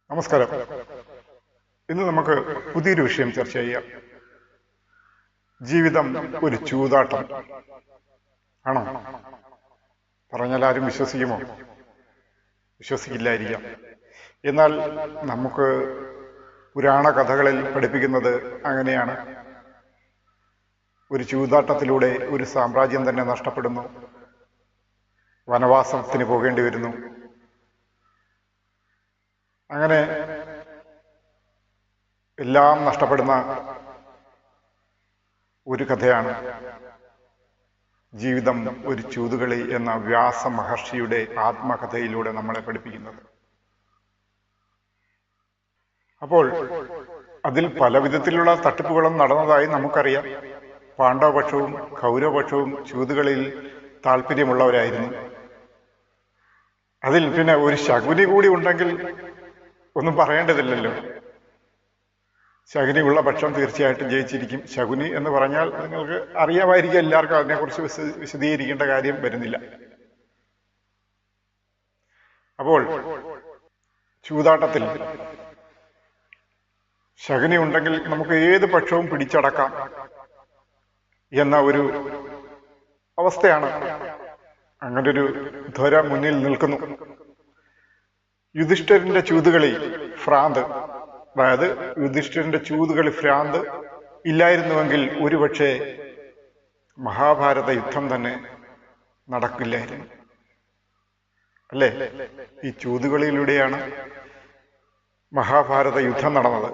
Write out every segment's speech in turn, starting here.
നമസ്കാരം. ഇന്ന് നമുക്ക് പുതിയൊരു വിഷയം ചർച്ച ചെയ്യാം. ജീവിതം ഒരു ചൂതാട്ടം ആണോ? പറഞ്ഞാൽ ആരും വിശ്വസിക്കുമോ? വിശ്വസിക്കില്ലായിരിക്കാം. എന്നാൽ നമുക്ക് പുരാണ കഥകളിൽ പഠിപ്പിക്കുന്നത് അങ്ങനെയാണ്. ഒരു ചൂതാട്ടത്തിലൂടെ ഒരു സാമ്രാജ്യം തന്നെ നഷ്ടപ്പെടുന്നു, വനവാസത്തിന് പോകേണ്ടി വരുന്നു. അങ്ങനെ എല്ലാം നഷ്ടപ്പെടുന്ന ഒരു കഥയാണ് ജീവിതം ഒരു ചൂതുകളി എന്ന വ്യാസ മഹർഷിയുടെ ആത്മകഥയിലൂടെ നമ്മളെ പഠിപ്പിക്കുന്നത്. അപ്പോൾ അതിൽ പല വിധത്തിലുള്ള തട്ടിപ്പുകളും നടന്നതായി നമുക്കറിയാം. പാണ്ഡവപക്ഷവും കൗരവപക്ഷവും ചൂതുകളിൽ താല്പര്യമുള്ളവരായിരുന്നു. അതിൽ പിന്നെ ഒരു ശകുനി കൂടി ഉണ്ടെങ്കിൽ ഒന്നും പറയേണ്ടതില്ലല്ലോ. ശകുനി ഉള്ള പക്ഷം തീർച്ചയായിട്ടും ജയിച്ചിരിക്കും. ശകുനി എന്ന് പറഞ്ഞാൽ നിങ്ങൾക്ക് അറിയാമായിരിക്കും, എല്ലാവർക്കും അതിനെക്കുറിച്ച് വിശദീകരിക്കേണ്ട കാര്യം വരുന്നില്ല. അപ്പോൾ ചൂതാട്ടത്തിൽ ശകുനി ഉണ്ടെങ്കിൽ നമുക്ക് ഏത് പക്ഷവും പിടിച്ചടക്കാം എന്ന ഒരു അവസ്ഥയാണ്. അങ്ങനൊരു ധ്വര മുന്നിൽ നിൽക്കുന്നു. യുധിഷ്ഠിരന്റെ ചൂതുകളി ഭ്രാന്ത്, അതായത് യുധിഷ്ഠിരന്റെ ചൂതുകളി ഭ്രാന്ത് ഇല്ലായിരുന്നുവെങ്കിൽ ഒരുപക്ഷെ മഹാഭാരത യുദ്ധം തന്നെ നടക്കില്ലായിരുന്നു, അല്ലേ? ഈ ചൂതുകളിലൂടെയാണ് മഹാഭാരത യുദ്ധം നടന്നത്.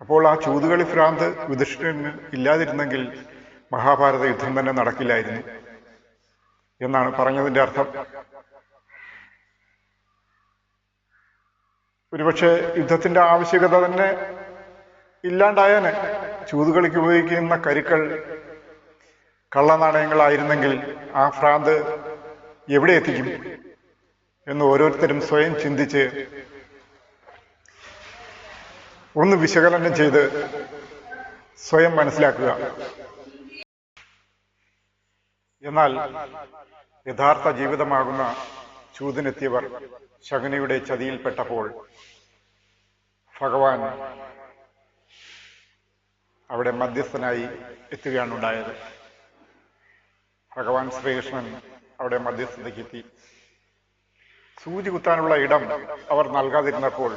അപ്പോൾ ആ ചൂതുകളി ഭ്രാന്ത് യുധിഷ്ഠിരന് ഇല്ലാതിരുന്നെങ്കിൽ മഹാഭാരത യുദ്ധം തന്നെ നടക്കില്ലായിരുന്നു എന്നാണ് പറഞ്ഞതിന്റെ അർത്ഥം. ഒരുപക്ഷെ യുദ്ധത്തിന്റെ ആവശ്യകത തന്നെ ഇല്ലാണ്ടായാന്. ചൂതുകളിക്ക് ഉപയോഗിക്കുന്ന കരുക്കൾ കള്ളനാണയങ്ങളായിരുന്നെങ്കിൽ ആ ഭ്രാന്ത് എവിടെ എത്തിക്കും എന്ന് ഓരോരുത്തരും സ്വയം ചിന്തിച്ച് ഒന്ന് വിശകലനം ചെയ്ത് സ്വയം മനസ്സിലാക്കുക. എന്നാൽ യഥാർത്ഥ ജീവിതമാകുന്ന ചൂതിനെത്തിയവർ ശകുനിയുടെ ചതിയിൽപ്പെട്ടപ്പോൾ ഭഗവാൻ അവിടെ മധ്യസ്ഥനായി എത്തുകയാണ് ഉണ്ടായത്. ഭഗവാൻ ശ്രീകൃഷ്ണൻ അവിടെ മധ്യസ്ഥതയ്ക്ക് എത്തി. സൂചി കുത്താനുള്ള ഇടം അവർ നൽകാതിരുന്നപ്പോൾ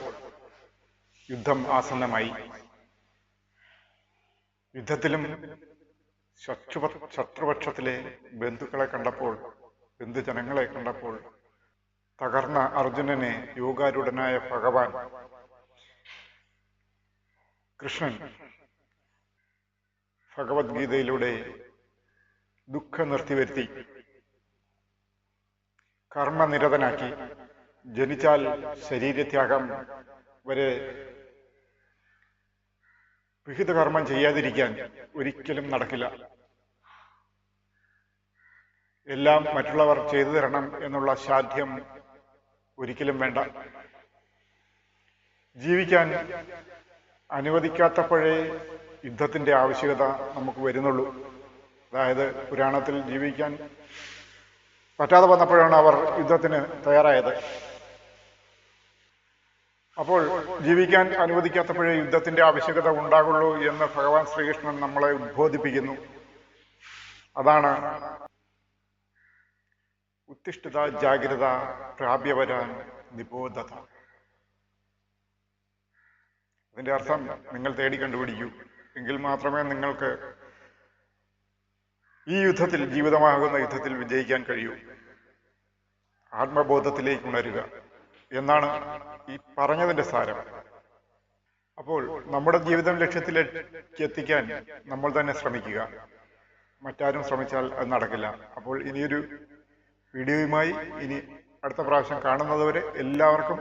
യുദ്ധം ആസന്നമായി. യുദ്ധത്തിലും ശത്രുപക്ഷത്തിലെ ബന്ധുക്കളെ കണ്ടപ്പോൾ, ബന്ധുജനങ്ങളെ കണ്ടപ്പോൾ തകർന്ന അർജുനനെ യോഗാരൂഢനായ ഭഗവാൻ കൃഷ്ണൻ ഭഗവത്ഗീതയിലൂടെ ദുഃഖം നിർത്തിവരുത്തി, കർമ്മനിരതനാക്കി. ജനിച്ചാൽ ശരീരത്യാഗം വരെ വിഹിത കർമ്മം ചെയ്യാതിരിക്കാൻ ഒരിക്കലും നടക്കില്ല. എല്ലാം മറ്റുള്ളവർ ചെയ്തു തരണം എന്നുള്ള ശാഠ്യം ഒരിക്കലും വേണ്ട. ജീവിക്കാൻ അനുവദിക്കാത്തപ്പോഴേ യുദ്ധത്തിന്റെ ആവശ്യകത നമുക്ക് വരുന്നുള്ളൂ. അതായത് പുരാണത്തിൽ ജീവിക്കാൻ പറ്റാതെ വന്നപ്പോഴാണ് അവർ യുദ്ധത്തിന് തയ്യാറായത്. അപ്പോൾ ജീവിക്കാൻ അനുവദിക്കാത്തപ്പോഴേ യുദ്ധത്തിന്റെ ആവശ്യകത ഉണ്ടാകുള്ളൂ എന്ന് ഭഗവാൻ ശ്രീകൃഷ്ണൻ നമ്മളെ ഉദ്ബോധിപ്പിക്കുന്നു. അതാണ് ഉത്തിഷ്ഠിത ജാഗ്രത പ്രാപ്യവരാൻ നിബോധത. അതിന്റെ അർത്ഥം നിങ്ങൾ തേടി കണ്ടുപിടിക്കൂ, എങ്കിൽ മാത്രമേ നിങ്ങൾക്ക് ഈ യുദ്ധത്തിൽ, ജീവിതമാകുന്ന യുദ്ധത്തിൽ വിജയിക്കാൻ കഴിയൂ. ആത്മബോധത്തിലേക്ക് ഉണരുക എന്നാണ് ഈ പറഞ്ഞതിന്റെ സാരം. അപ്പോൾ നമ്മുടെ ജീവിതം ലക്ഷ്യത്തിലേക്ക് എത്തിക്കാൻ നമ്മൾ തന്നെ ശ്രമിക്കുക. മറ്റാരും ശ്രമിച്ചാൽ അത് നടക്കില്ല. അപ്പോൾ ഇനിയൊരു വീഡിയോയുമായി ഇനി അടുത്ത പ്രാവശ്യം കാണുന്നതുവരെ എല്ലാവർക്കും